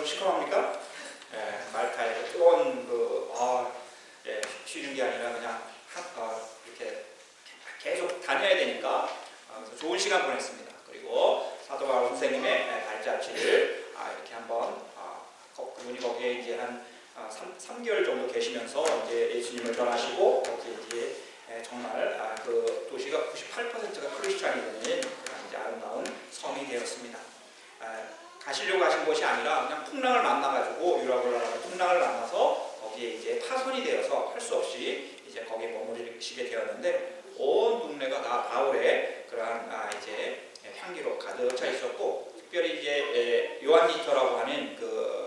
좀 시커멉니까? 말타에 뜨거운 쉬는 게 아니라 그냥 이렇게 계속 다녀야 되니까 그래서 좋은 시간 보냈습니다. 그리고 사도 바울 선생님의 발자취를 이렇게 한번 그분이 거기에 이제 한 3개월 정도 계시면서 이제 예수님을 전하시고 거기에 이제 정말 그 도시가 98%가 크리스찬이 되는 그런 이제 아름다운 성이 되었습니다. 가시려고 하신 것이 아니라 그냥 풍랑을 만나가지고 유럽을 풍랑을 만나서 거기에 이제 파손이 되어서 할 수 없이 이제 거기에 머무르시게 되었는데 온 동네가 다 바울의 그러한 이제 향기로 가득 차 있었고 특별히 이제 요한 리터라고 하는 그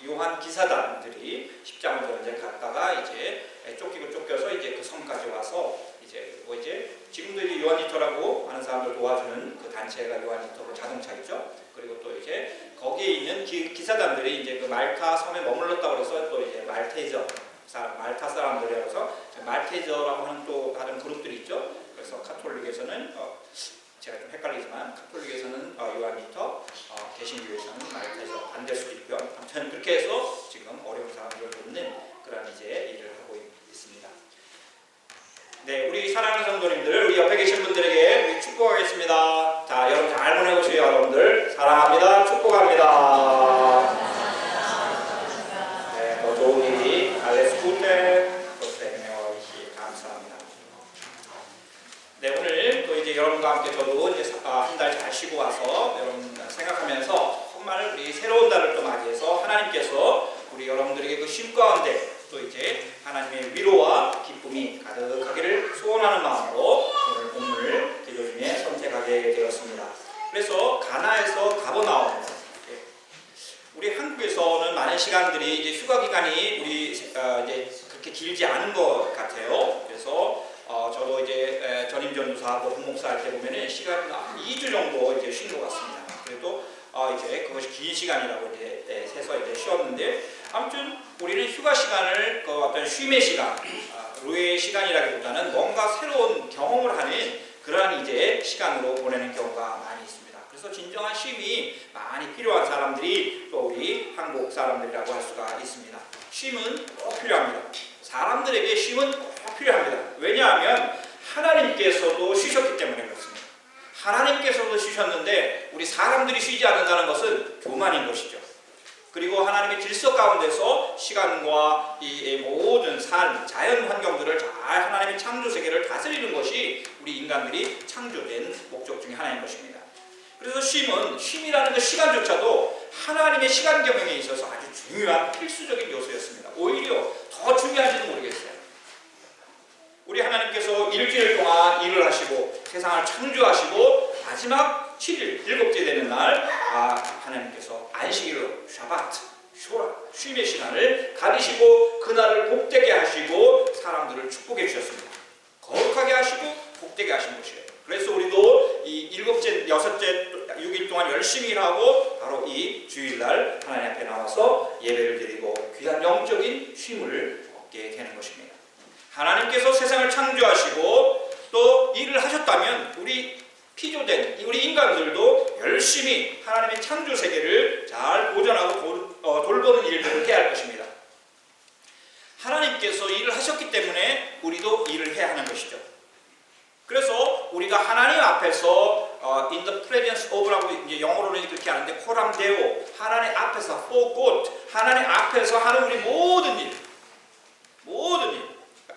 요한 기사단들이 십자군 전쟁 갔다가 이제 쫓겨서 이제 그 섬까지 와서 이제 지금도 이제 요한 리터라고 하는 사람들 도와주는 그 단체가 요한 리터 자동차 있죠. 그리고 또 이제 거기에 있는 기사단들이 이제 그 말타 섬에 머물렀다고 해서 또 이제 말타 사람들이라서 말테저라고 하는 또 다른 그룹들이 있죠. 그래서 카톨릭에서는 제가 좀 헷갈리지만 카톨릭에서는 요한 리터, 개신교에서는 말테저 반대일 수도 있고요. 아무튼 그렇게 해서 지금 어려운 사람들을 돕는 그런 이제 일을 하고 있습니다. 네, 우리 사랑하는 성도님들, 우리 옆에 계신 분들에게 우리 축복하겠습니다. 자, 여러분 잘 보내보세요. 여러분들 사랑합니다. 축복합니다. 네, 더 좋은 일이 알레스 구테 감사합니다. 네, 오늘 또 이제 여러분과 함께 저도 이제 한 달 잘 쉬고 와서 여러분 생각하면서 정말 우리 새로운 달을 또 맞이해서 하나님께서 우리 여러분들에게 그 쉼 가운데 또 이제 하나님의 위로와 기쁨이 가득하기를 소원하는 마음으로 오늘 본문을 기도 중에 선택하게 되었습니다. 그래서 가나에서 가버나움, 우리 한국에서는 많은 시간들이 이제 휴가 기간이 우리 이제 그렇게 길지 않은 것 같아요. 그래서 저도 이제 전임 전도사하고 부목사 할 때 보면은 시간이 한 2주 정도 이제 쉰 것 같습니다. 그래도 이제 그것이 긴 시간이라고 이제 세서 이제 쉬었는데 아무튼 우리는 휴가 시간을 그 어떤 쉼의 시간, 루의 시간이라기보다는 뭔가 새로운 경험을 하는 그러한 이제 시간으로 보내는 경우가 많이 있습니다. 그래서 진정한 쉼이 많이 필요한 사람들이 또 우리 한국 사람들이라고 할 수가 있습니다. 쉼은 꼭 필요합니다. 사람들에게 쉼은 꼭 필요합니다. 왜냐하면 하나님께서도 쉬셨기 때문에 그렇습니다. 하나님께서도 쉬셨는데 우리 사람들이 쉬지 않는다는 것은 교만인 것이죠. 그리고 하나님의 질서 가운데서 시간과 이 모든 삶, 자연 환경들을 잘 하나님의 창조 세계를 다스리는 것이 우리 인간들이 창조된 목적 중에 하나인 것입니다. 그래서 쉼이라는 그 시간조차도 하나님의 시간 경영에 있어서 아주 중요한 필수적인 요소였습니다. 오히려 더 중요한지도 모르겠어요. 우리 하나님께서 일주일 동안 일을 하시고 세상을 창조하시고 마지막 7일, 7째 되는 날 하나님께서 안식일로 샤바트, 쇼라, 쉼의 시간을 가리시고 그날을 복되게 하시고 사람들을 축복해 주셨습니다. 거룩하게 하시고 복되게 하신 것이에요. 그래서 우리도 이 7째, 6째, 6일 동안 열심히 일하고 바로 이 주일날 하나님 앞에 나와서 예배를 드리고 귀한 영적인 쉼을 얻게 되는 것입니다. 하나님께서 세상을 창조하시고 또 일을 하셨다면 우리 피조된 우리 인간들도 열심히 하나님의 창조 세계를 잘 보존하고 돌보는 일들을 해야 할 것입니다. 하나님께서 일을 하셨기 때문에 우리도 일을 해야 하는 것이죠. 그래서 우리가 하나님 앞에서 in the presence of라고 이제 영어로는 그렇게 하는데 코람 데오, 하나님 앞에서 for God, 하나님 앞에서 하는 우리 모든 일,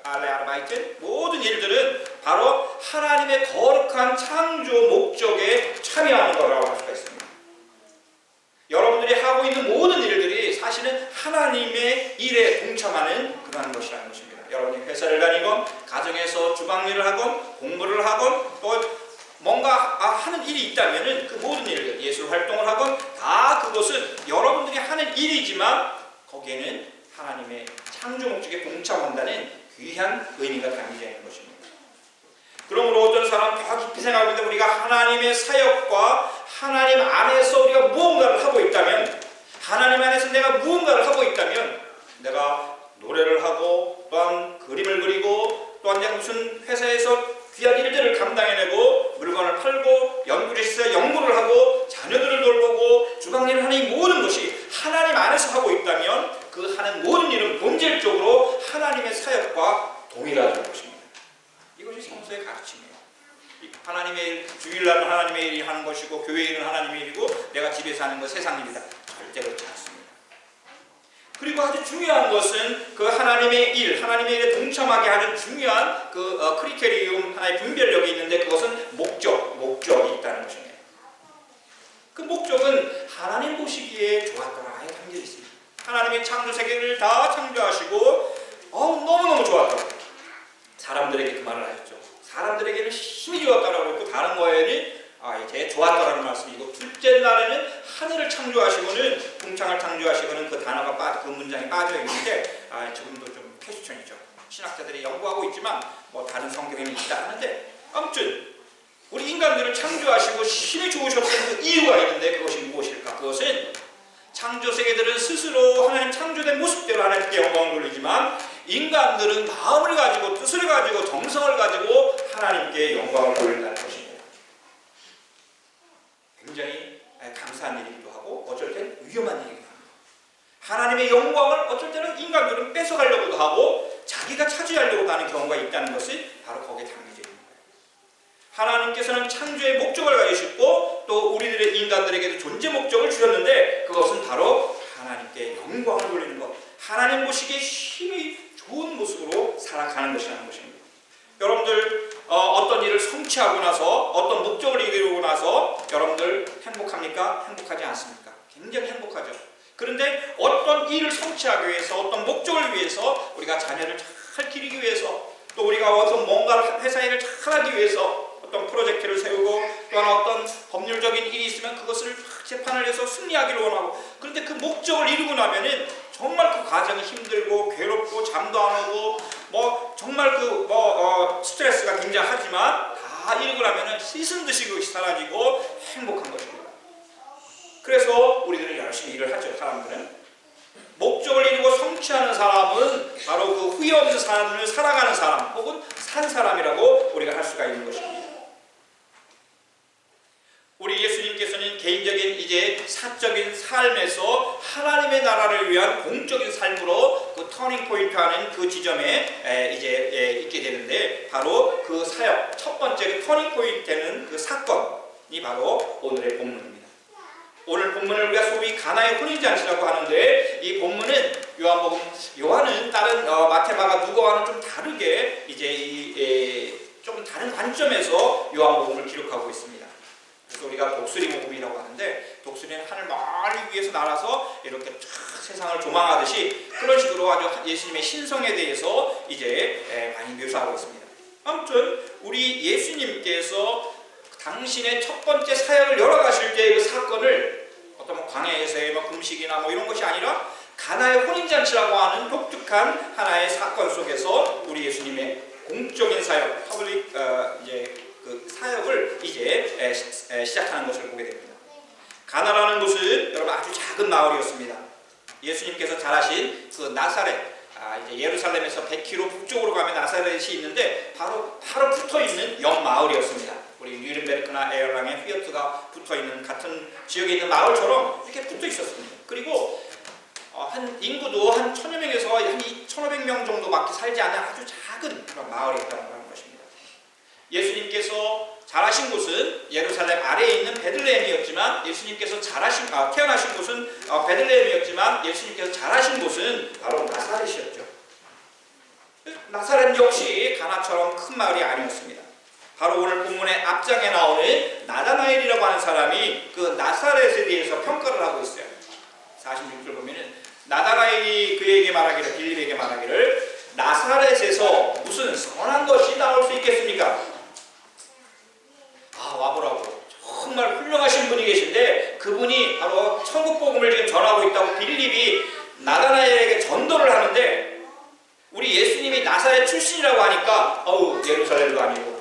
알레아르바이트 모든 일들은 바로 하나님의 거룩한 창조 목적에 참여하는 거라고 할 수가 있습니다. 여러분들이 하고 있는 모든 일들이 사실은 하나님의 일에 동참하는 그러한 것이라는 것입니다. 여러분이 회사를 다니건 가정에서 주방일을 하건 공부를 하건 또 뭔가 하는 일이 있다면 그 모든 일들, 예술 활동을 하건 다 그것은 여러분들이 하는 일이지만 거기에는 하나님의 창조 목적에 동참한다는 귀한 의미가 담겨져 있는 것입니다. 그러므로 어떤 사람 더 깊이 생각하고 있는데 우리가 하나님의 사역과 하나님 안에서 우리가 무언가를 하고 있다면 하나님 안에서 내가 무언가를 하고 있다면 내가 노래를 하고 또한 그림을 그리고 또한 내가 무슨 회사에서 귀한 일들을 감당해내고 물건을 팔고 연구실에서 연구를 하고 자녀들을 돌보고 하나님의 일, 주일날은 하나님의 일이 하는 것이고 교회 일은 하나님의 일이고 내가 집에서 하는 건 세상 일이다. 절대 그렇지 않습니다. 그리고 아주 중요한 것은 그 하나님의 일, 하나님의 일에 동참하게 하는 중요한 그 크리테리움, 하나의 분별력이 있는데 그것은 목적이 있다는 것입니다. 그 목적은 하나님 보시기에 좋았더라에 담겨 있습니다. 하나님의 창조 세계를 다 창조하시고 너무너무 좋았다고 사람들에게 그 말을 하셨죠. 사람들에게는 힘이 좋았다라고 했고 다른 거에는 이제 좋았다라는 말씀이고 둘째 날에는 하늘을 창조하시고는 궁창을 창조하시고는 그 단어가 그 문장이 빠져 있는데 지금도 좀 퀘스천이죠. 신학자들이 연구하고 있지만 뭐 다른 성경에는 있다 하는데 아무튼 우리 인간들을 창조하시고 힘이 좋으셨던 그 이유가 있는데 그것이 무엇일까? 그것은 창조 세계들은 스스로 하나님 창조된 모습대로 하나님께 영광을 돌리지만 인간들은 마음을 가지고 뜻을 가지고 정성을 가지고 하나님께 영광을 돌린다는 것입니다. 굉장히 감사한 일이기도 하고 어쩔 땐 위험한 일이기도 합니다. 하나님의 영광을 어쩔 때는 인간들은 뺏어가려고도 하고 자기가 차지하려고 하는 경우가 있다는 것이 바로 거기에 담겨져 있는 거예요. 하나님께서는 창조의 목적을 가지시고 또 우리들의 인간들에게도 존재 목적을 주셨는데 그것은 바로 하나님께 영광을 돌리는 것, 하나님 보시기에 힘이 좋은 모습으로 살아가는 것이라는 것입니다. 여러분들 어떤 일을 성취하고 나서 어떤 목적을 이루고 나서 여러분들 행복합니까? 행복하지 않습니까? 굉장히 행복하죠. 그런데 어떤 일을 성취하기 위해서 어떤 목적을 위해서 우리가 자녀를 잘 기르기 위해서 또 우리가 어떤 뭔가 회사 일을 잘하기 위해서 어떤 프로젝트를 세우고 또한 어떤 법률적인 일이 있으면 그것을 재판을 해서 승리하기를 원하고 그런데 그 목적을 이루고 나면은 정말 그 과정이 힘들고 괴롭고 잠도 안 오고 뭐 정말 스트레스가 굉장하지만 다 이루고 나면은 씻은 듯이 그것이 사라지고 행복한 것입니다. 그래서 우리들은 열심히 일을 하죠. 사람들은 목적을 이루고 성취하는 사람은 바로 그 후회 없는 삶을 살아가는 사람 혹은 산 사람이라고 우리가 할 수가 있는 것입니다. 우리 예수님께서는 개인적인 이제 사적인 삶에서 하나님의 나라를 위한 공적인 삶으로 그 터닝 포인트하는 그 지점에 이제 있게 되는데 바로 그 사역 첫 번째 그 터닝 포인트는 그 사건이 바로 오늘의 본문입니다. 오늘 본문을 우리가 소위 가나의 혼인잔치라고 하는데 이 본문은 요한은 다른 마태, 마가, 누가와는 좀 다르게 이제 좀 다른 관점에서 요한복음을 기록하고 있습니다. 그래서 우리가 독수리 복음이라고 하는데 독수리는 하늘 멀리 위에서 날아서 이렇게 쫙 세상을 조망하듯이 그런 식으로 아주 예수님의 신성에 대해서 이제 많이 묘사하고 있습니다. 아무튼 우리 예수님께서 당신의 첫 번째 사역을 열어가실 때의 그 사건을 어떤 광야에서의 금식이나 이런 것이 아니라 가나의 혼인잔치라고 하는 독특한 하나의 사건 속에서 우리 예수님의 공적인 사역, 퍼블릭 이제 그 사역을 이제 시작하는 것을 보게 됩니다. 가나라는 곳은 여러분 아주 작은 마을이었습니다. 예수님께서 자라신 그 나사렛, 이제 예루살렘에서 100km 북쪽으로 가면 나사렛이 있는데 바로 붙어 있는 옆 마을이었습니다. 우리 뉘른베르크나 에어랑의 휘어트가 붙어 있는 같은 지역에 있는 마을처럼 이렇게 붙어 있었습니다. 그리고 한 인구도 한 1000여 명에서 한 1500명 정도밖에 살지 않는 아주 작은 그런 마을이었다는 것입니다. 예수님께서 자라신 곳은 예루살렘 아래에 있는 베들레헴이었지만 예수님께서 태어나신 곳은 베들레헴이었지만 예수님께서 자라신 곳은 바로 나사렛이었죠. 나사렛 역시 가나처럼 큰 마을이 아니었습니다. 바로 오늘 본문의 앞장에 나오는 나다나엘이라고 하는 사람이 그 나사렛에 대해서 평가를 하고 있어요. 46절 보면은 나다나엘이 그에게 말하기를 빌립에게 말하기를 나사렛에서 무슨 선한 것이 나올 수 있겠습니까? 와보라고 정말 훌륭하신 분이 계신데 그분이 바로 천국 복음을 지금 전하고 있다고 빌립이 나다나엘에게 전도를 하는데 우리 예수님이 나사렛 출신이라고 하니까 예루살렘도 아니고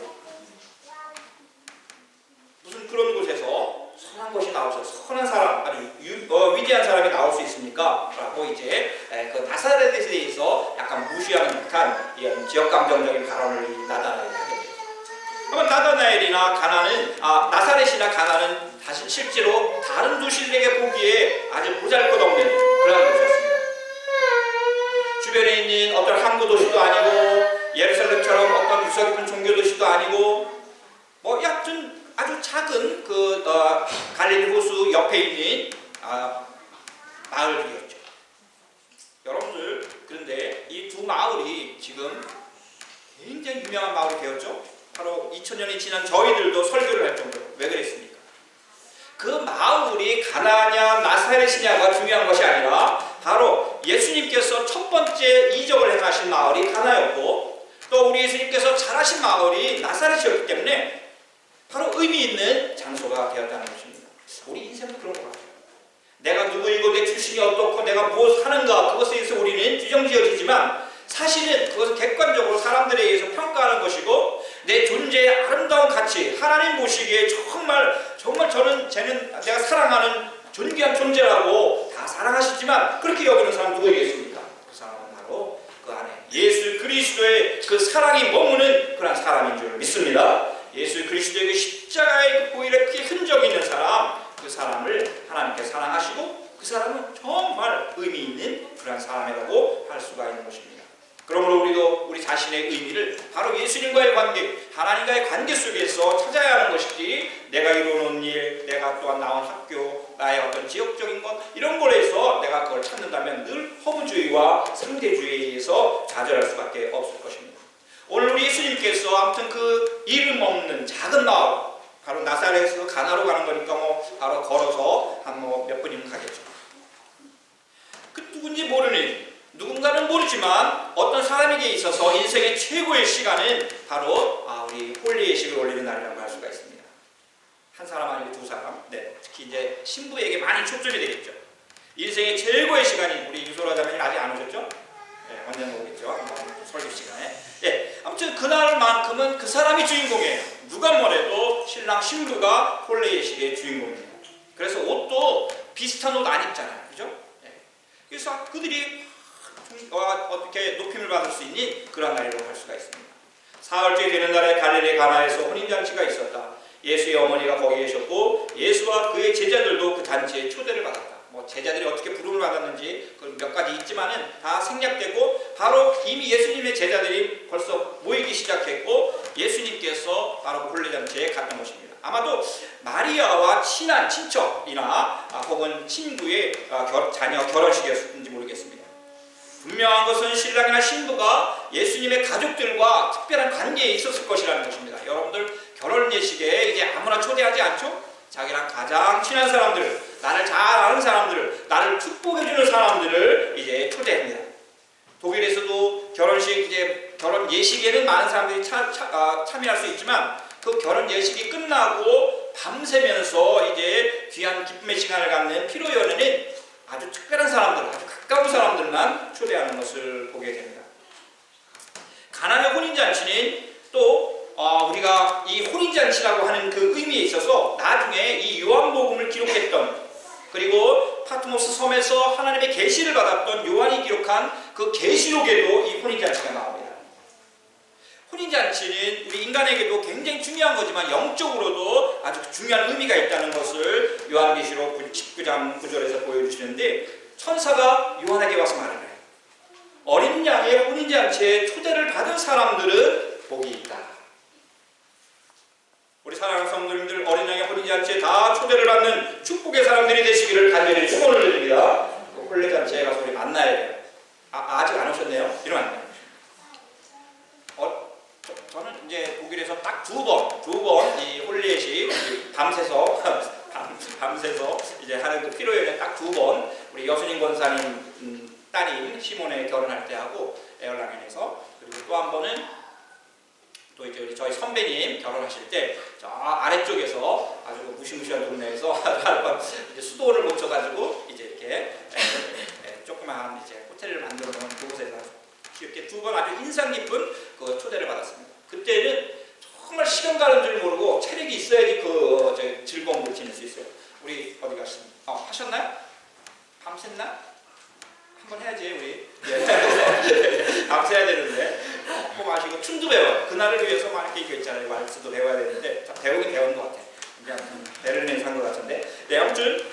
무슨 그런 곳에서 선한 것이 나오셔서 선한 사람 아주 위대한 사람이 나올 수 있습니까? 라고 이제 그 나사렛에 대해서 약간 무시하는 듯한 이런 지역감정적인 발언을 나다나엘이 하게 됩니다. 그러면 나다나엘이나 가나는 나사렛이나 가나는 다시 실제로 다른 도시들에게 보기에 아주 보잘것없는 그런 곳이었습니다. 주변에 있는 어떤 항구 도시도 아니고 예루살렘처럼 어떤 유서 깊은 종교 도시도 아니고 갈릴리 호수 옆에 있는 마을이었죠. 여러분들, 그런데 이 두 마을이 지금 굉장히 유명한 마을이 되었죠. 바로 2000년이 지난 저희들도 설교를 할 정도로. 왜 그랬습니까? 그 마을이 가나냐 나사렛이냐가 중요한 것이 아니라 바로 예수님께서 첫 번째 이적을 행하신 마을이 가나였고, 또 우리 예수님께서 잘하신 마을이 나사렛이었기 때문에 바로 의미 있는 장소가 되었다는 것입니다. 우리 인생도 그런 것 같아요. 내가 누구이고 내 출신이 어떻고 내가 무엇을 하는가, 그것에 대해서 우리는 규정지어지지만 사실은 그것은 객관적으로 사람들에 의해서 평가하는 것이고, 내 존재의 아름다운 가치, 하나님 보시기에 정말 쟤는 내가 사랑하는 존귀한 존재라고 다 사랑하시지만 그렇게 여기는 사람 누구이겠습니까? 그 사람은 바로 그 안에 예수 그리스도의 그 사랑이 머무는 그런 사람인 줄 믿습니다. 예수 그리스도의 그 십자가의 그 보혈의 그 흔적이 있는 사람, 그 사람을 하나님께 사랑하시고 그 사람은 정말 의미 있는 그런 사람이라고 할 수가 있는 것입니다. 그러므로 우리도 우리 자신의 의미를 바로 예수님과의 관계, 하나님과의 관계 속에서 찾아야 하는 것이지, 내가 이루는 일, 내가 또한 나온 학교, 나의 어떤 지역적인 것, 이런 거에서 내가 그걸 찾는다면 늘 허무주의와 상대주의에 의해서 좌절할 수밖에 없을 것입니다. 오늘 우리 예수님께서 아무튼 그 이름 없는 작은 마을, 바로 나사렛에서 가나로 가는 거니까 바로 걸어서 한 몇 분이면 가겠죠. 그 누군지 모르는, 누군가는 모르지만 어떤 사람에게 있어서 인생의 최고의 시간은 바로 우리 홀리 예식을 올리는 날이라고 할 수가 있습니다. 한 사람 아니고 두 사람, 특히 이제 신부에게 많이 초점이 되겠죠. 인생의 최고의 시간이, 우리 유소라 자매님 아직 안 오셨죠? 언젠가 오겠죠. 설교 시간에. 아무튼 그날만큼은 그 사람이 주인공이에요. 누가 뭐래도 신랑 신부가 홀리 예식의 주인공입니다. 그래서 옷도 비슷한 옷 안 입잖아요, 그죠? 그래서 그들이 어떻게 높임을 받을 수 있는 그런 날이라고 할 수가 있습니다. 사흘째 되는 날에 갈릴리 가나에서 혼인잔치가 있었다. 예수의 어머니가 거기 계셨고 예수와 그의 제자들도 그 잔치에 초대를 받았다. 제자들이 어떻게 부름을 받았는지 몇 가지 있지만은 다 생략되고, 바로 이미 예수님의 제자들이 벌써 모이기 시작했고 예수님께서 바로 홀례 잔치에 갔던 것입니다. 아마도 마리아와 친한 친척이나 혹은 친구의 자녀 결혼식이었는지 모르겠습니다. 분명한 것은 신랑이나 신부가 예수님의 가족들과 특별한 관계에 있었을 것이라는 것입니다. 여러분들 결혼 예식에 이제 아무나 초대하지 않죠? 자기랑 가장 친한 사람들, 나를 잘 아는 사람들을, 나를 축복해주는 사람들을 이제 초대합니다. 독일에서도 결혼식, 이제 결혼 예식에는 많은 사람들이 참여할 수 있지만, 그 결혼 예식이 끝나고 밤새면서 이제 귀한 기쁨의 시간을 갖는 피로 연회는 아주 특별한 사람들, 아주 가까운 사람들만 초대하는 것을 보게 됩니다. 가나의 혼인잔치는 또 우리가 이 혼인잔치라고 하는 그 의미에 있어서 나중에 이 요한복음을 기록했던, 그리고 파트모스 섬에서 하나님의 계시를 받았던 요한이 기록한 그 계시록에도 이 혼인잔치가 나옵니다. 혼인잔치는 우리 인간에게도 굉장히 중요한 거지만 영적으로도 아주 중요한 의미가 있다는 것을 요한계시록 19장 9절에서 보여주시는데, 천사가 요한에게 와서 말을 해요. 어린 양의 혼인잔치에 초대를 받은 사람들은 복이 있다. 우리 사랑하는 성도님들, 어린 양의 혼인잔치에 다 초대를 받는 축복의 사람들이 되시기를 간절히 축원을 드립니다. 홀례잔치에 가서 우리 만나야 돼요. 아직 안 오셨네요? 이러면 안 돼요. 저는 이제 독일에서 딱 두 번 이 홀례식 밤새서 이제 하는 그 피로연에 딱 두 번, 우리 여순인 권사님 딸인 시몬의 결혼할 때 하고 에얼랑엔에서, 그리고 또 한 번은 또 이제 우리 저희 선배님 결혼하실 때 저 아래쪽에서 아주 무시무시한 동네에서 이제 수도원을 못 쳐가지고 이제 이렇게 조그만 이제 호텔을 만들어 놓은 그곳에서 이렇게 두 번 아주 인상 깊은 그 초대를 받았습니다. 그때는 정말 시간 가는 줄 모르고 체력이 있어야지 그 즐거움을 지낼 수 있어요. 우리 어디 가셨습니까? 하셨나요? 밤샜나? 한번 해야지 우리. 밤새야 되는데 꼭 마시고 춤도 배워요. 그날을 위해서 막 이렇게 이거 있잖아요. 왈스도 배워야 되는데 배우긴 배운 것 같아요. 그냥 베를린에서 한 것 같은데. 아무튼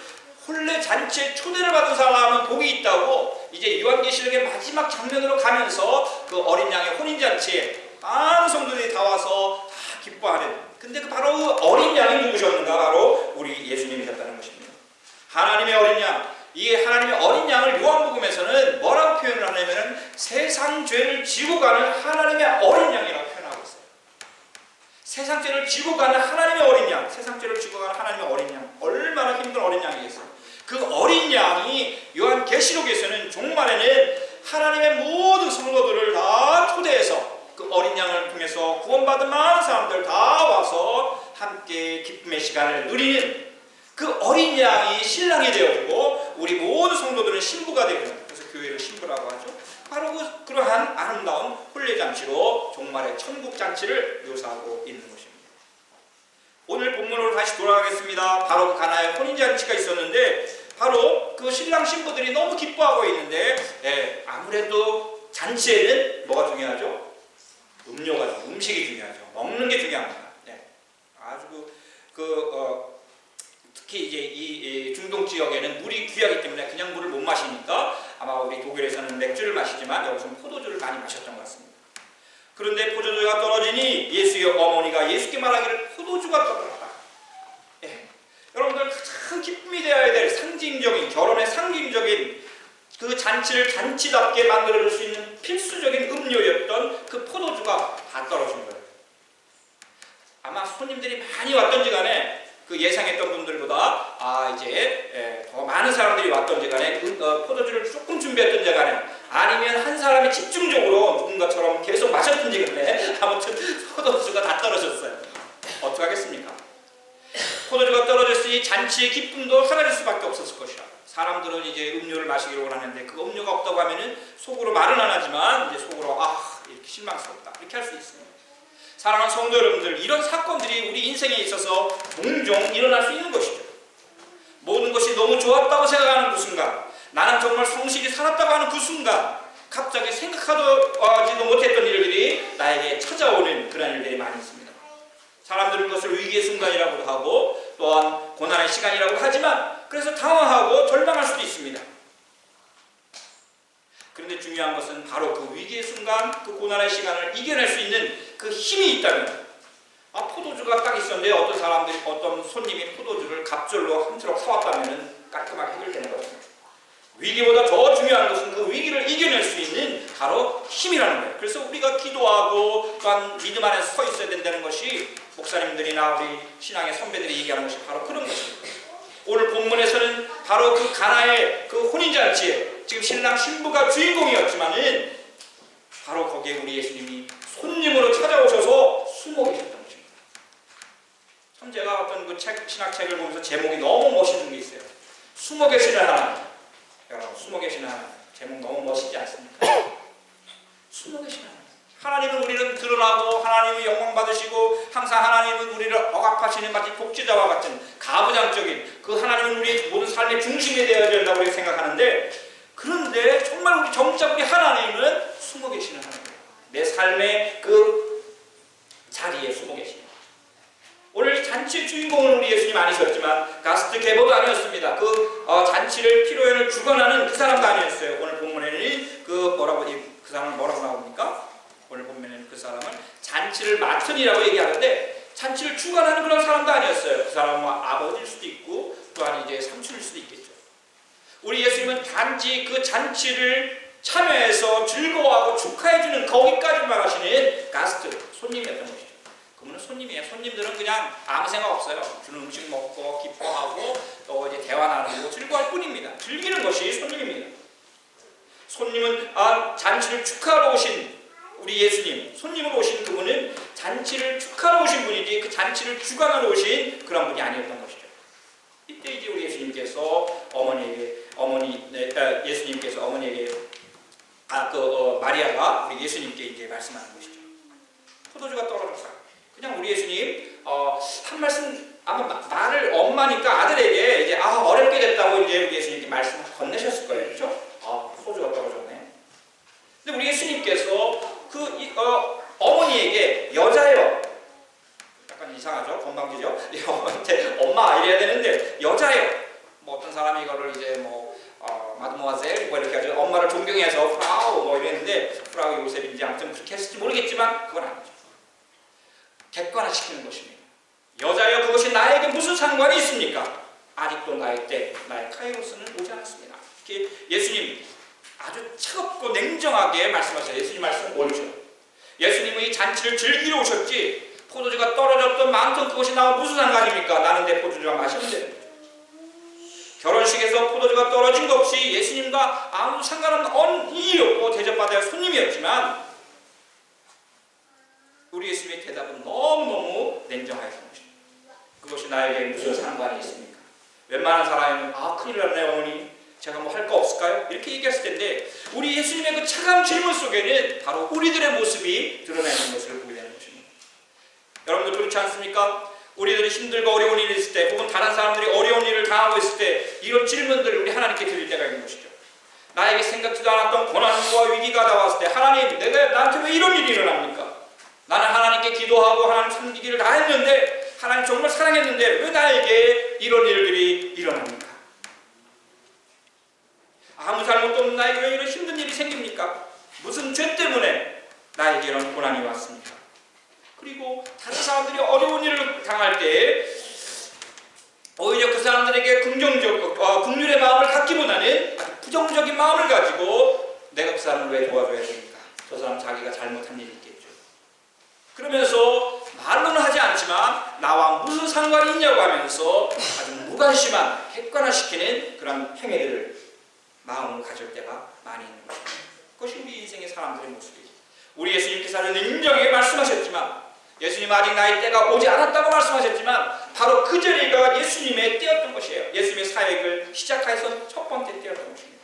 홀례 잔치에 초대를 받은 사람은 복이 있다고 이제 요한계시록의 마지막 장면으로 가면서 그 어린 양의 혼인잔치에 많은 성도들이 다 와서 다 기뻐하는 근데 그 바로 그 어린 양이 누구셨는가? 바로 우리 예수님이셨다는 것입니다. 하나님의 어린 양. 이 하나님의 어린 양을 요한복음에서는 뭐라고 표현을 하냐면은 세상 죄를 지고 가는 하나님의 어린 양이라고 표현하고 있어요. 세상 죄를 지고 가는 하나님의 어린 양, 세상 죄를 지고 가는 하나님의 어린 양, 얼마나 힘든 어린 양이겠어요. 그 어린 양이 요한계시록에서는 종말에는 하나님의 모든 성도들을 다 초대해서 그 어린 양을 통해서 구원받은 많은 사람들 다 와서 함께 기쁨의 시간을 누리는 그 어린 양이 신랑이 되어지고 우리 모든 성도들은 신부가 되는, 그래서 교회를 신부라고 하죠. 바로 그러한 아름다운 혼례잔치로 종말의 천국잔치를 묘사하고 있는 것입니다. 오늘 본문으로 다시 돌아가겠습니다. 바로 그 가나의 혼인잔치가 있었는데 바로 그 신랑 신부들이 너무 기뻐하고 있는데 아무래도 잔치에는 뭐가 중요하죠? 음식이 중요하죠. 먹는 게 중요합니다. 아주 특히 이제 이 중동 지역에는 물이 귀하기 때문에 그냥 물을 못 마시니까 아마 우리 독일에서는 맥주를 마시지만 여기서는 포도주를 많이 마셨던 것 같습니다. 그런데 포도주가 떨어지니 예수의 어머니가 예수께 말하기를 포도주가 떨어졌다. 여러분들 가장 기쁨이 되어야 될 상징적인, 결혼의 상징적인 그 잔치를 잔치답게 만들어줄 수 있는 필수적인 음료였던 그 포도주가 다 떨어진 거예요. 아마 손님들이 많이 왔던지 간에 그 예상했던 분들보다 이제 더 많은 사람들이 왔던지 간에 포도주를 조금 준비했던지 간에 아니면 한 사람이 집중적으로 누군가처럼 계속 마셨던지 간에 아무튼 포도주가 다 떨어졌어요. 어떻게 하겠습니까? 포도주가 떨어졌으니 잔치의 기쁨도 사라질 수밖에 없었을 것이라. 사람들은 이제 음료를 마시기로 하는데 그 음료가 없다고 하면은 속으로 말은 안 하지만 이제 속으로 이렇게 실망스럽다 이렇게 할 수 있습니다. 사랑하는 성도 여러분들, 이런 사건들이 우리 인생에 있어서 종종 일어날 수 있는 것이죠. 모든 것이 너무 좋았다고 생각하는 그 순간, 나는 정말 성실히 살았다고 하는 그 순간 갑자기 생각하지도 못했던 일들이 나에게 찾아오는 그런 일들이 많이 있습니다. 사람들은 그것을 위기의 순간이라고도 하고 또한 고난의 시간이라고 하지만 그래서 당황하고 절망할 수도 있습니다. 그런데 중요한 것은 바로 그 위기의 순간, 그 고난의 시간을 이겨낼 수 있는 그 힘이 있다면, 포도주가 딱 있었는데 어떤 손님이 포도주를 갑절로 한 트럭 사왔다면 깔끔하게 해결되는 것입니다. 위기보다 더 중요한 것은 그 위기를 이겨낼 수 있는 바로 힘이라는 거예요. 그래서 우리가 기도하고 또한 믿음 안에서 서 있어야 된다는 것이 목사님들이나 우리 신앙의 선배들이 얘기하는 것이 바로 그런 것입니다. 오늘 본문에서는 바로 그 가나의 그 혼인잔치에 지금 신랑 신부가 주인공이었지만은 바로 거기에 우리 예수님이 손님으로 찾아오셔서 숨어 계셨던 것입니다. 참 제가 어떤 그 신학책을 보면서 제목이 너무 멋있는 게 있어요. 숨어 계시는 하나님. 여러분, 숨어 계시는 하나님. 제목 너무 멋있지 않습니까? 숨어 계시는 하나님. 하나님은 우리를 드러나고 하나님은 영광 받으시고 항상 하나님은 우리를 억압하시는 마치 독재자와 같은 가부장적인 그 하나님은 우리의 모든 삶의 중심이 되어야 된다고 우리가 생각하는데, 그런데 정말 우리 정작 우리 하나님은 숨어 계시는 하나님이에요. 내 삶의 그 자리에 숨어 계시는. 오늘 잔치의 주인공은 우리 예수님 아니셨지만 가스트 게버도 아니었습니다. 그 잔치를 피로연을 주관하는 그 사람도 아니었어요. 오늘 본문에는 그 사람을 뭐라고 나옵니까? 오늘 보면은 그 사람은 잔치를 맡으니라고 얘기하는데 잔치를 주관하는 그런 사람도 아니었어요. 그 사람은 아버지일 수도 있고 또한 이제 삼촌일 수도 있겠죠. 우리 예수님은 단지 그 잔치를 참여해서 즐거워하고 축하해주는 거기까지만 하시는 가스트, 손님이었던 것이죠. 그분은 손님이에요. 손님들은 그냥 아무 생각 없어요. 주는 음식 먹고 기뻐하고 또 이제 대화 나누고 즐거워할 뿐입니다. 즐기는 것이 손님입니다. 손님은 잔치를 축하하러 오신 우리 예수님, 손님으로 오신 그분은 잔치를 축하하러 오신 분이지 그 잔치를 주관하러 오신 그런 분이 아니었던 것이죠. 이때 이제 우리 예수님께서 예수님께서 어머니에게 마리아가 우리 예수님께 이제 말씀하는 것이죠. 포도주가 떨어졌다. 그냥 우리 예수님 한 말씀 아마 말을 엄마니까 아들에게 이제 어렵게 됐다고 이제 우리 예수님께 말씀을 건네셨을 거예요, 그렇죠? 포도주가 떨어졌네. 근데 우리 예수님께서 어머니에게 여자예요. 약간 이상하죠? 건방지죠? 엄마 이래야 되는데 여자예요. 뭐 어떤 사람이 이거를 이제 마드모아젤 이렇게 하죠. 엄마를 존경해서 프라우 이랬는데 프라우 요셉인지 아무튼 그렇게 했을지 모르겠지만 그건 아니죠. 객관화시키는 것입니다. 상관이 있습니까? 아직도 나의 때, 나의 카이로스는 오지 않았습니다. 이렇게 예수님 아주 차갑고 냉정하게 말씀하셔요. 예수님 말씀 옳죠. 예수님은 이 잔치를 즐기러 오셨지 포도주가 떨어졌던 마음껏 그것이 나와 무슨 상관입니까? 나는 내 포도주가 마시면 되는데. 결혼식에서 포도주가 떨어진 것 없이 예수님과 아무 상관없는 일이었고 대접받아야 손님이었지만 우리 예수님의 대답은 너무너무 냉정하였던 것입니다. 그것이 나에게 무슨 상관이 있습니까? 웬만한 사람은 큰일 났네 어머니, 제가 뭐 할 거 없을까요? 이렇게 얘기했을 텐데 우리 예수님의 그 차가운 질문 속에는 바로 우리들의 모습이 드러나는 것을 보게 되는 것입니다. 여러분들 그렇지 않습니까? 우리들이 힘들고 어려운 일이 있을 때 혹은 다른 사람들이 어려운 일을 당하고 있을 때 이런 질문들을 우리 하나님께 드릴 때가 있는 것이죠. 나에게 생각지도 않았던 고난과 위기가 나왔을 때 하나님, 내가 나한테 왜 이런 일이 일어납니까? 나는 하나님께 기도하고 하나님 섬기기를 다 했는데 하나님 정말 사랑했는데 왜 나에게 이런 일들이 일어납니까? 아무 잘못도 없는 나에게 왜 이런 힘든 일이 생깁니까? 무슨 죄 때문에 나에게 이런 고난이 왔습니까? 그리고 다른 사람들이 어려운 일을 당할 때 오히려 그 사람들에게 긍휼의 마음을 갖기보다는 부정적인 마음을 가지고 내가 그 사람을 왜 도와줘야 됩니까? 저 사람 자기가 잘못한 일이 있겠죠. 그러면서 말로는 하지 않지만 나와 무슨 상관이 있냐고 하면서 아주 무관심한 객관화시키는 그런 행위들을 마음을 가질 때가 많이 있는 것입니다. 그것이 우리 인생의 사람들의 모습이죠. 우리 예수님께서는 인정하게 말씀하셨지만 예수님 아직 나의 때가 오지 않았다고 말씀하셨지만 바로 그 자리가 예수님의 때였던 것이에요. 예수님의 사역을 시작해서 첫 번째 때였던 것입니다.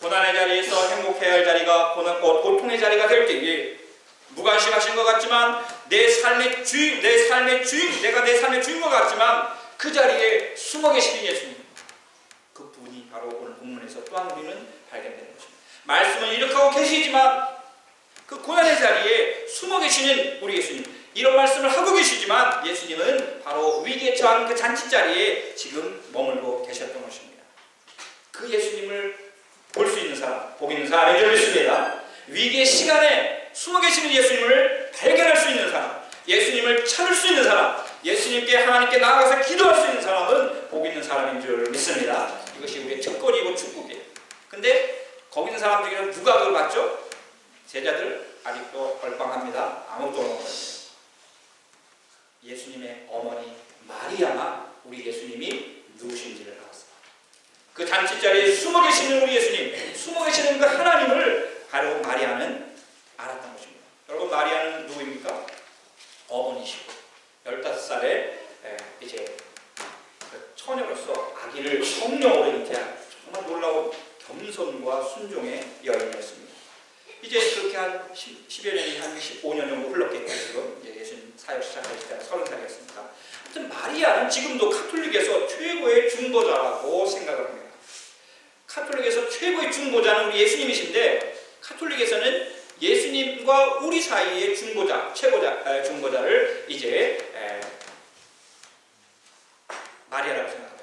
고난의 자리에서 행복해야 할 자리가 고통의 자리가 될 때에 무관심하신 것 같지만 내가 내 삶의 주인 것 같지만 그 자리에 숨어 계시는 예수님, 그 분이 바로 오늘 본문에서 또한 우리는 발견되는 것입니다. 말씀은 이렇게 하고 계시지만 그 고난의 자리에 숨어 계시는 우리 예수님, 이런 말씀을 하고 계시지만 예수님은 바로 위기에 처한 그 잔치 자리에 지금 머물고 계셨던 것입니다. 그 예수님을 볼 수 있는 사람, 복 있는 사람인 줄 믿습니다. 위기의 시간에 숨어 계시는 예수님을 발견할 수 있는 사람, 예수님을 찾을 수 있는 사람, 예수님께 하나님께 나아가서 기도할 수 있는 사람은 복 있는 사람인 줄 믿습니다. 이것이 우리의 특권이고 축복이에요. 근데 거기 있는 사람 중에는 누가 그걸 봤죠? 제자들 아직도 얼빵합니다. 아무도 없는 거예요. 예수님의 어머니 마리아가 우리 예수님이 누구신지를 알았어요. 그 잔치자리에 숨어 계시는 우리 예수님, 숨어 계시는 그 하나님을 바로 마리아는 알았던 것입니다. 여러분, 마리아는 누구입니까? 어머니시고 15살에 이제 처녀로서 아기를 성령으로 잉태한 정말 놀라운 겸손과 순종의 여인이었습니다. 이제 그렇게 한 10여 년이 한 15년 정도 흘렀겠고 지금 이제 예수님 사역 시작하실 때가 30살이었습니다. 하여튼 마리아는 지금도 카톨릭에서 최고의 중보자라고 생각을 합니다. 카톨릭에서 최고의 중보자는 우리 예수님이신데 카톨릭에서는 예수님과 우리 사이의 중보자를 이제 마리아라고 생각해요.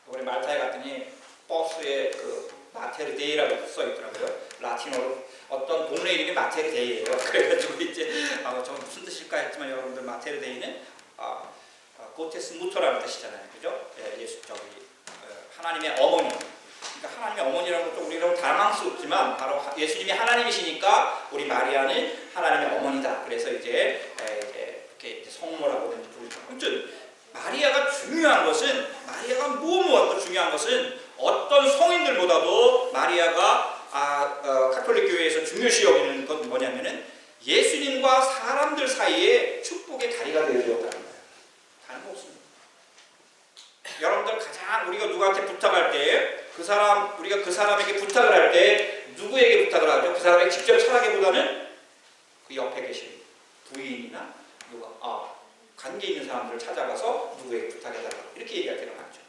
이번에 말타에 갔더니 버스에 그 마테르 데이라고 써 있더라고요. 라틴어로 어떤 동네 이름이 마테르 데이예요. 그래가지고 이제 저 무슨 뜻일까 했지만 여러분들 마테르 데이는 고테스 무토라는 뜻이잖아요, 그죠? 하나님의 어머니. 그러니까 하나님의 어머니라는 것도 우리랑 당황스럽지만 바로 예수님이 하나님이시니까 우리 마리아는 하나님의 어머니다. 그래서 이제 이렇게 성모라고 부르죠. 아무튼 마리아가 중요한 것은 무엇보다도 중요한 것은 어떤 성인들보다도 마리아가 가톨릭 교회에서 중요시 여기는 건 뭐냐면은 예수님과 사람들 사이에 축복의 다리가 되어주었다는 거예요. 다른 거 없습니다. 여러분들 가장 우리가 누구한테 부탁할 때 우리가 그 사람에게 부탁을 할 때 누구에게 부탁을 하죠? 그 사람에게 직접 찾아가기보다는 그 옆에 계신 부인이나 관계 있는 사람들을 찾아가서 누구에게 부탁해달라고 이렇게 얘기할 때가 많죠.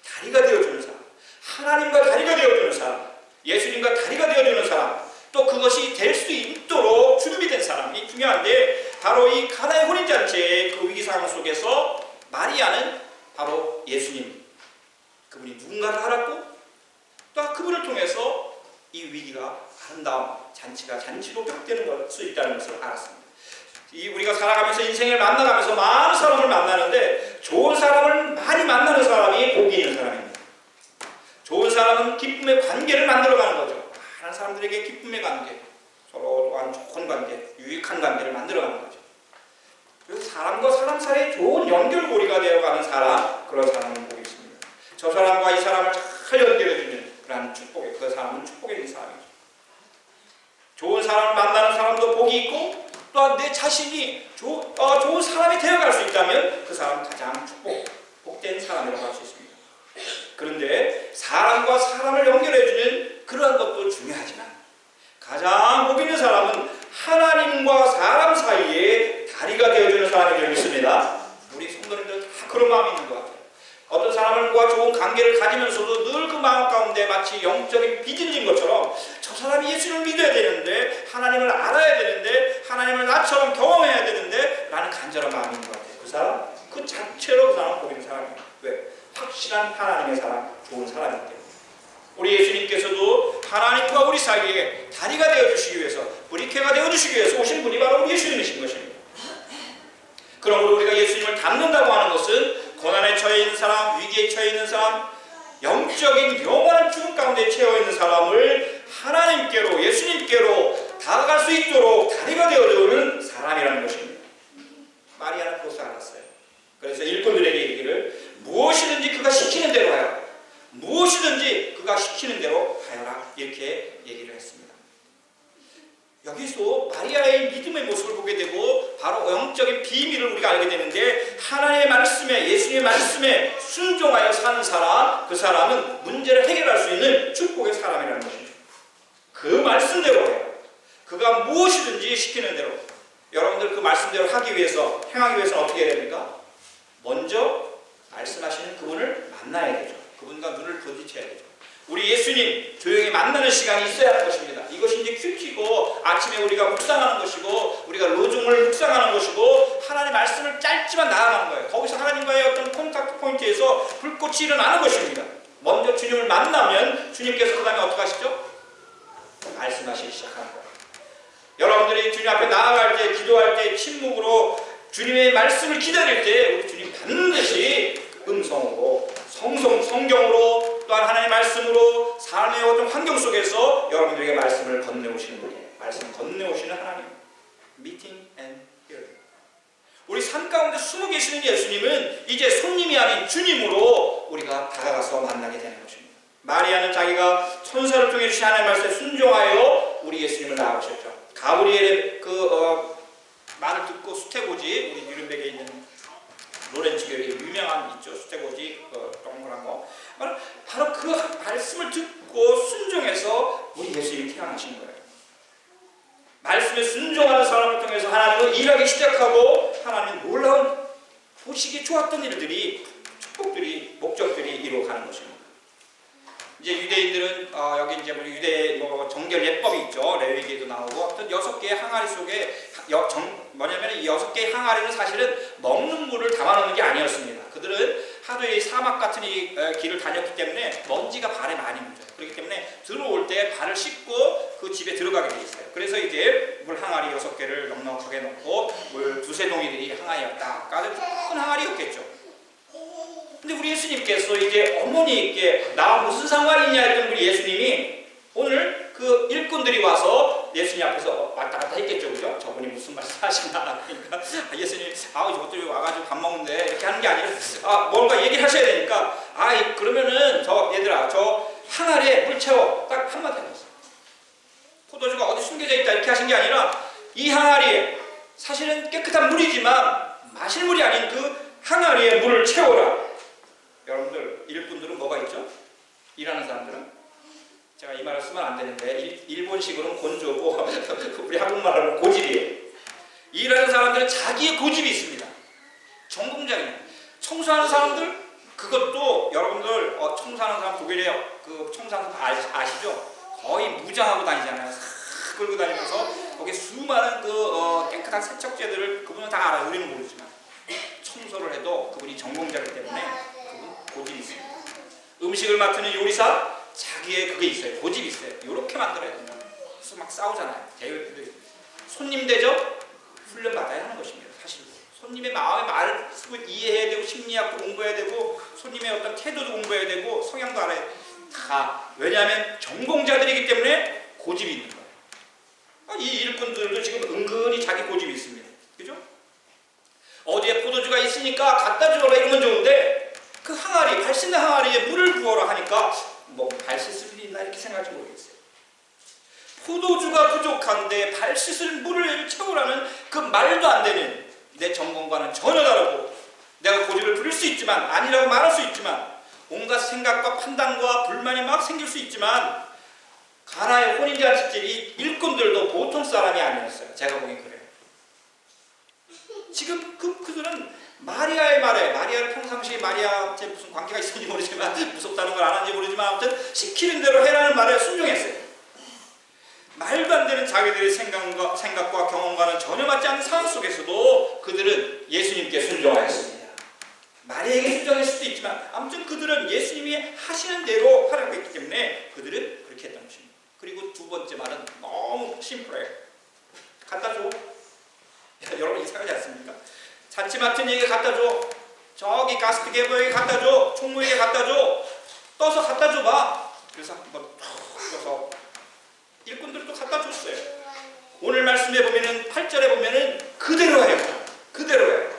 다리가 되어주는 사람, 하나님과 다리가 되어주는 사람, 예수님과 다리가 되어주는 사람, 또 그것이 될 수 있도록 준비된 사람이 중요한데 바로 이 가나의 혼인잔치의 그 위기 상황 속에서 마리아는 바로 예수님, 그분이 누군가를 알았고 또 그분을 통해서 이 위기가 아름다운 잔치가 잔치로 격되는 수 있다는 것을 알았습니다. 우리가 살아가면서 인생을 만나가면서 많은 사람을 만나는데 좋은 사람을 많이 만나는 사람이 복이 있는 사람입니다. 좋은 사람은 기쁨의 관계를 만들어가는 거죠. 많은 사람들에게 기쁨의 관계, 서로 또한 좋은 관계, 유익한 관계를 만들어가는 거죠. 그래서 사람과 사람 사이에 좋은 연결고리가 되어가는 사람, 그런 사람은 복이 있습니다. 저 사람과 이 사람을 잘 연결해주는 그런 축복의, 그 사람은 축복에 있는 사람이죠. 좋은 사람을 만나는 사람도 복이 있고 또한 내 자신이 좋은 사람이 되어갈 수 있다면 그 사람은 가장 복된 사람이라고 할 수 있습니다. 그런데 사람과 사람을 연결해주는 그러한 것도 중요하지만 가장 복 있는 사람은 하나님과 사람 사이에 다리가 되어주는 사람이 되어 있습니다. 우리 성도님들 다 그런 마음이 있는 것 같아요. 어떤 사람과 좋은 관계를 가지면서도 늘 그 마음 가운데 마치 영적인 빚을 것처럼 저 사람이 예수를 믿어야 되는데 하나님을 알아야 되는데 하나님을 나처럼 경험해야 되는데 라는 간절한 마음이 있는 것 같아요. 그 사람 그 자체로 그 사람은 복 있는 사람이에요. 왜? 확실한 하나님의 사람, 좋은 사람이기 때문에. 우리 예수님께서도 하나님과 우리 사이에 다리가 되어주시기 위해서 브리케가 되어주시기 위해서 오신 분이 바로 우리 예수님이신 것입니다. 그러므로 우리가 예수님을 닮는다고 하는 것은 고난에 처해 있는 사람, 위기에 처해 있는 사람, 영적인 영원한 죽음 가운데 처해 있는 사람을 하나님께로, 예수님께로 다가갈 수 있도록 다리가 되어주는 사람이라는 것입니다. 마리아는 그것을 알았어요. 그래서 일꾼들에게 이르기를 무엇이든지 그가 시키는 대로 하여라. 무엇이든지 그가 시키는 대로 하여라. 이렇게 얘기를 했습니다. 여기서 마리아의 믿음의 모습을 보게 되고 바로 영적인 비밀을 우리가 알게 되는데 하나님의 말씀에, 예수님의 말씀에 순종하여 사는 사람, 그 사람은 문제를 해결할 수 있는 축복의 사람이라는 것입니다. 그 말씀대로 해요. 그가 무엇이든지 시키는 대로. 여러분들 그 말씀대로 하기 위해서, 행하기 위해서는 어떻게 해야 됩니까? 먼저 말씀하시는 그분을 만나야 되죠. 그분과 눈을 부딪혀야 되죠. 우리 예수님 조용히 만나는 시간이 있어야 할 것입니다. 이것이 이제 큐티고 아침에 우리가 묵상하는 것이고 우리가 로중을 묵상하는 것이고 하나님의 말씀을 짧지만 나아가는 거예요. 거기서 하나님과의 어떤 콘탁트 포인트에서 불꽃이 일어나는 것입니다. 먼저 주님을 만나면 주님께서 그 다음에 어떻게 하시죠? 말씀하시기 시작하는 거예요. 여러분들이 주님 앞에 나아갈 때, 기도할 때 침묵으로 주님의 말씀을 기다릴 때 우리 주님 반드시 음성으로 성경으로 또한 하나님의 말씀으로 삶의 어떤 환경 속에서 여러분들에게 말씀을 건네오시는 분이에요. 말씀 건네오시는 하나님. Meeting and hearing. 우리 삶 가운데 숨어 계시는 예수님은 이제 손님이 아닌 주님으로 우리가 다가가서 만나게 되는 것입니다. 마리아는 자기가 천사를 통해 주신 하나님의 말씀에 순종하여 우리 예수님을 낳으셨죠. 가브리엘의 말을 듣고 수태고지, 우리 뉴른베르크에 있는 로렌츠 교회 유명한 있죠. 수태고지 동그란 거. 바로 그 말씀을 듣고 순종해서 우리 예수님이 태어나신 거예요. 말씀에 순종하는 사람을 통해서 하나님은 일하기 시작하고 하나님은 놀라운 보시기 좋았던 일들이, 축복들이, 목적들이 이루어가는 것입니다. 이제 유대인들은 여기 이제 우리 유대 정결 예법이 있죠. 레위기에도 나오고 어떤 6개의 항아리 속에 뭐냐면 이 6개의 항아리는 사실은 먹는 물을 담아놓는 게 아니었습니다. 그들은 하도 이 사막 같은 이 길을 다녔기 때문에 먼지가 발에 많이 묻어요. 그렇기 때문에 들어올 때 발을 씻고 그 집에 들어가게 돼 있어요. 그래서 이제 물 항아리 6개를 넉넉하게 넣고 물 두세 동이들이 항아리였다. 아주 큰 항아리였겠죠. 근데 우리 예수님께서 이제 어머니께 나와 무슨 상관이냐 했던 우리 예수님이 오늘 그 일꾼들이 와서 예수님 앞에서 왔다 갔다 했겠죠. 그죠? 저분이 무슨 말씀 하시나. 그러니까 예수님 저것들이 와가지고 밥 먹는데 이렇게 하는 게 아니라 뭔가 얘기를 하셔야 되니까 그러면은 얘들아 저 항아리에 물 채워. 딱 한마디 하셨어요. 포도주가 어디 숨겨져 있다 이렇게 하신 게 아니라 이 항아리에 사실은 깨끗한 물이지만 마실 물이 아닌 그 항아리에 물을 채워라. 여러분들 일꾼들은 뭐가 있죠? 일하는 사람들은 제가 이 말을 쓰면 안 되는데 일본식으로는 곤조고 우리 한국말로는 고집이에요. 일하는 사람들은 자기의 고집이 있습니다. 전공장이에요. 청소하는 사람들 그것도 여러분들 청소하는 사람 독일에 그 청소하는 사람 아시죠? 거의 무장하고 다니잖아요. 싹 끌고 다니면서 거기에 수많은 그 깨끗한 세척제들을 그분은 다 알아요. 우리는 모르지만 청소를 해도 그분이 전공자이기 때문에 그분 고집이 있습니다. 음식을 맡는 요리사 자기의 그게 있어요. 고집이 있어요. 이렇게 만들어야 된다. 그래서 막 싸우잖아요. 손님 대접 훈련받아야 하는 것입니다. 사실 손님의 마음의 말씀을 이해해야 되고 심리학도 공부해야 되고 손님의 어떤 태도도 공부해야 되고 성향도 알아야 돼요. 다 왜냐하면 전공자들이기 때문에 고집이 있는 거예요. 이 일꾼들도 지금 은근히 자기 고집이 있습니다. 그죠? 어디에 포도주가 있으니까 갖다 주어라 이러면 좋은데 그 항아리, 발 씻는 항아리에 물을 부어라 하니까 뭐 발 씻을 일이 있나 이렇게 생각할지 모르겠어요. 포도주가 부족한데 발 씻을 물을 채우라는 그 말도 안 되는 내 전공과는 전혀 다르고 내가 고집을 부릴 수 있지만 아니라고 말할 수 있지만 온갖 생각과 판단과 불만이 막 생길 수 있지만 가나의 혼인잔치집 이 일꾼들도 보통 사람이 아니었어요. 제가 보기엔 그래요. 지금 그들은 마리아의 말에 마리아를 평상시에 마리아한테 무슨 관계가 있었는지 모르지만 무섭다는 걸 아는지 모르지만 아무튼 시키는 대로 해라는 말에 순종했어요. 말도 안 되는 자기들의 생각과 경험과는 전혀 맞지 않는 상황 속에서도 그들은 예수님께 순종하였습니다. 마리아에게 순종했을 수도 있지만 아무튼 그들은 예수님이 하시는 대로 하려고 했기 때문에 그들은 그렇게 했던 것입니다. 그리고 두 번째 말은 너무 심플해요. 갖다 줘. 여러분 이상하지 않습니까? 잔치 맡은 얘기 갖다 줘. 저기 가스트 계보에게 갖다 줘. 총무에게 갖다 줘. 떠서 갖다 줘봐. 그래서 한번 떠서 일꾼들도 갖다 줬어요. 오늘 말씀에 보면은 8절에 보면은 그대로 해요. 그대로 해요.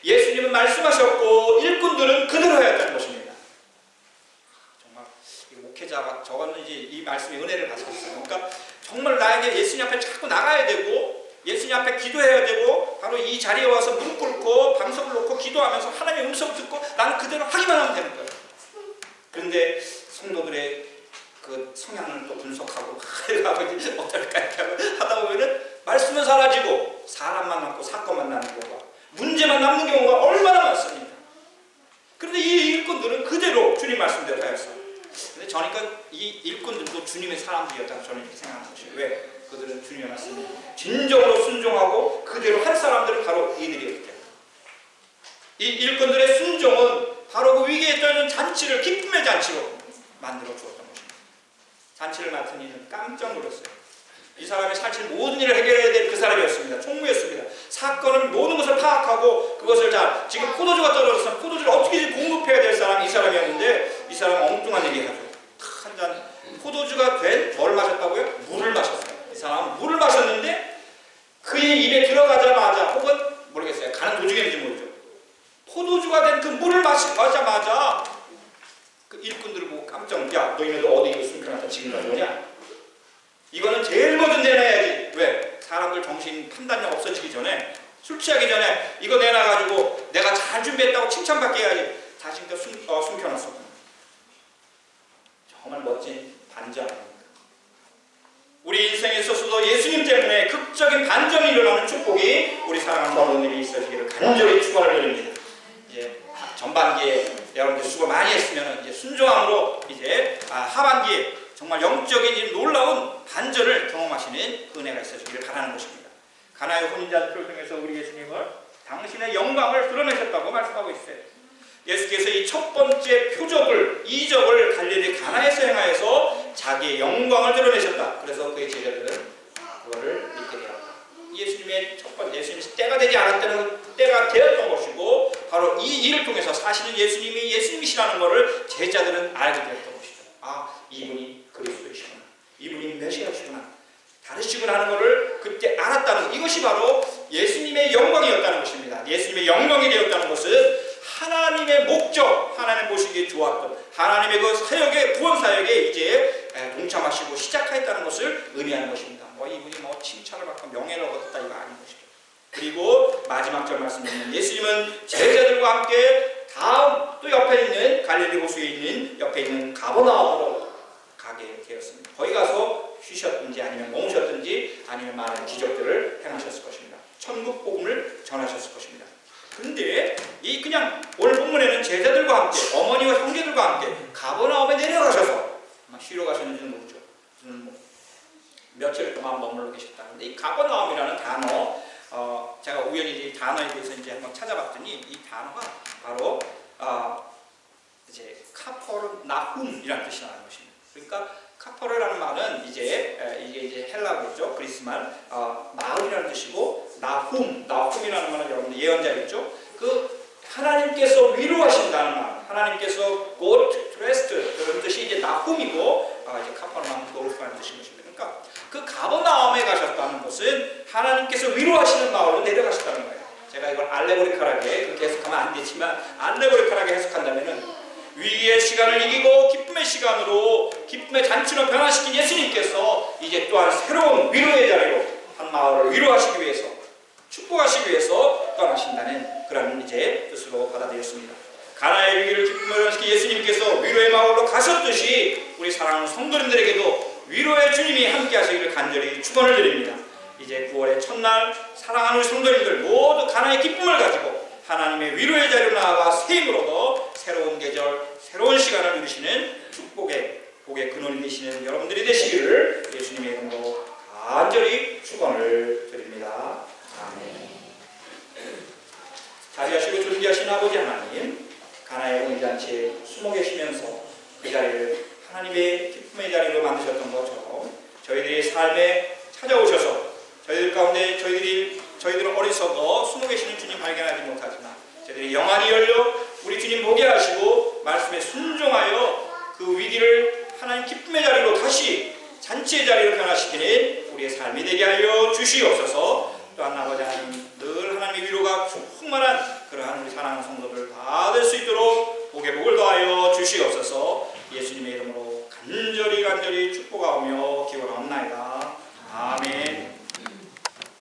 예수님은 말씀하셨고 일꾼들은 그대로 하였다는 것입니다. 정말 목회자가 적었는지 이 말씀의 은혜를 받았어요. 그러니까 정말 나에게 예수님 앞에 자꾸 나가야 되고 예수님 앞에 기도해야 되고 바로 이 자리에 와서 무릎 꿇고 방석을 놓고 기도하면서 하나님의 음성을 듣고 나는 그대로 하기만 하면 되는 거예요. 그런데 성도들의 그 성향을 또 분석하고 어떨까 이렇게 하다 보면은 말씀은 사라지고 사람만 남고 사건만 남는 경우가 문제만 남는 경우가 얼마나 많습니다. 그런데 이 일꾼들은 그대로 주님 말씀대로 하였어요. 근데 저니까 이 일꾼들도 주님의 사람들이었다고 저는 이렇게 생각하는 것이에요. 왜? 그들은 주님의 말씀을 진정으로 순종하고 그대로 한 사람들은 바로 이들이었기 때문에 이 일꾼들의 순종은 바로 그 위기에 떨어진 잔치를 기쁨의 잔치로 만들어 주었던 것입니다. 잔치를 맡은 이는 깜짝 놀랐어요. 이 사람이 사실 모든 일을 해결해야 될 그 사람이었습니다. 총무였습니다. 사건은 모든 것을 파악하고 그것을 지금 포도주가 떨어졌으면 포도주를 어떻게 공급해야 될 사람이 이 사람이었는데 이 사람은 엉뚱한 얘기하죠. 한 잔 포도주가 된 뭘 마셨다고요? 물을 마셨어요. 이 사람은 물을 마셨는데 그의 입에 들어가자마자 혹은 모르겠어요. 가는 도중인지 모르죠. 포도주가 된 그 물을 마시자마자 그 일꾼들을 보고 깜짝 야 너희네들 어디 이거 숨겨놨다 지금 가져오냐? 이거는 제일 먼저 내놔야지. 왜? 사람들 정신 판단력 없어지기 전에 술 취하기 전에 이거 내놔가지고 내가 잘 준비했다고 칭찬받게 해야지. 자신도 숨겨놨어. 정말 멋진 반전 아닙니까? 우리 인생에 있어서도 예수님 때문에 극적인 반전이 일어나는 축복이 우리 사랑하는 성도님이 있으시기를 간절히 축원을 드립니다. 이제 전반기에 여러분들 수고 많이 했으면 이제 순종함으로 이제 하반기에 정말 영적인 놀라운 반전을 경험하시는 은혜가 있으시기를 바라는 것입니다. 가나의 혼인잔치를 통해서 우리 예수님을 당신의 영광을 드러내셨다고 말씀하고 있어요. 예수께서 이 첫 번째 표적을 이적을 갈릴리 가나에서 행하여서 자기의 영광을 드러내셨다. 그래서 그의 제자들은 그거를 믿게 되었다. 예수님의 첫 번째 예수님이 때가 되지 않았다는 때가 되었던 것이고 바로 이 일을 통해서 사실은 예수님이 예수님이시라는 것을 제자들은 알게 되었던 것이죠. 아, 이분이 그리스도이시구나. 이분이 메시아시구나. 다르시구나 하는 것을 그때 알았다는 이것이 바로 예수님의 영광이었다는 것입니다. 예수님의 영광이 되었다는 것은 하나님의 목적, 하나님 보시기에 좋았던 하나님의 그 사역의 구원 사역에 이제 동참하시고 시작하였다는 것을 의미하는 것입니다. 이분이 칭찬을 받고 명예를 얻었다 이거 아닌 것이죠. 그리고 마지막 절 말씀드리면 예수님은 제자들과 함께 다음 또 옆에 있는 갈릴리 호수에 있는 옆에 있는 가버나움으로 가게 되었습니다. 거기 가서 쉬셨든지 아니면 머무셨든지 아니면 많은 기적들을 행하셨을 것입니다. 천국 복음을 전하셨을 것입니다. 그런데 이 그냥 오늘 본문에는 제자들과 함께 어머니와 형제들과 함께 가버나움에 내려가셔서 아마 쉬러 가셨는지는 모르죠. 며칠 동안 머물러 계셨다는데 이 가버나움이라는 단어 제가 우연히 이 단어에 대해서 이제 한번 찾아봤더니 이 단어가 바로 이제 카퍼르나훔이라는 뜻이 나는 것입니다. 그러니까 카퍼르라는 말은 이게 이제 헬라어죠. 그리스 말 마을이라는 뜻이고 나훔이라는 말은 여러분들 예언자겠죠? 그 하나님께서 위로하신다는 말, 하나님께서 God rest 그런 뜻이 이제 나훔이고 이제 카퍼나움 도르프라는 뜻인 것입니다. 그러니까 그 가버나움에 가셨다는 것은 하나님께서 위로하시는 마을로 내려가셨다는 거예요. 제가 이걸 알레고리컬하게 그렇게 해석하면 안 되지만 알레고리컬하게 해석한다면은 위기의 시간을 이기고 기쁨의 시간으로 기쁨의 잔치로 변화시킨 예수님께서 이제 또한 새로운 위로의 자리로 한 마을을 위로하시기 위해서 축복하시기 위해서 떠나신다는 그런 이제 뜻으로 받아들였습니다. 가나의 위기를 기쁨으로 변화시킨 예수님께서 위로의 마을로 가셨듯이 우리 사랑하는 성도님들에게도 위로의 주님이 함께 하시기를 간절히 축원을 드립니다. 이제 9월의 첫날 사랑하는 우리 성도님들 모두 가나의 기쁨을 가지고 하나님의 위로의 자리로 나아가 새 힘으로 더 새로운 계절, 새로운 시간을 누리시는 축복의 복의 근원이 되시는 여러분들이 되시기를 예수님의 이름으로 간절히 축원을 드립니다. 아멘. 자비하시고 존귀하신 아버지 하나님, 가나의 공의잔치에 숨어 계시면서 그 자리를 하나님의 기쁨의 자리로 만드셨던 것처럼 저희들의 삶에 찾아오셔서 저희들 가운데 저희들은 어리석어 숨어 계시는 주님 발견하지 못하지만 저희들이 영안이 열려 우리 주님 보게 하시고 말씀에 순종하여 그 위기를 하나님 기쁨의 자리로 다시 잔치의 자리로 변화시키는 우리의 삶이 되게 하여 주시옵소서.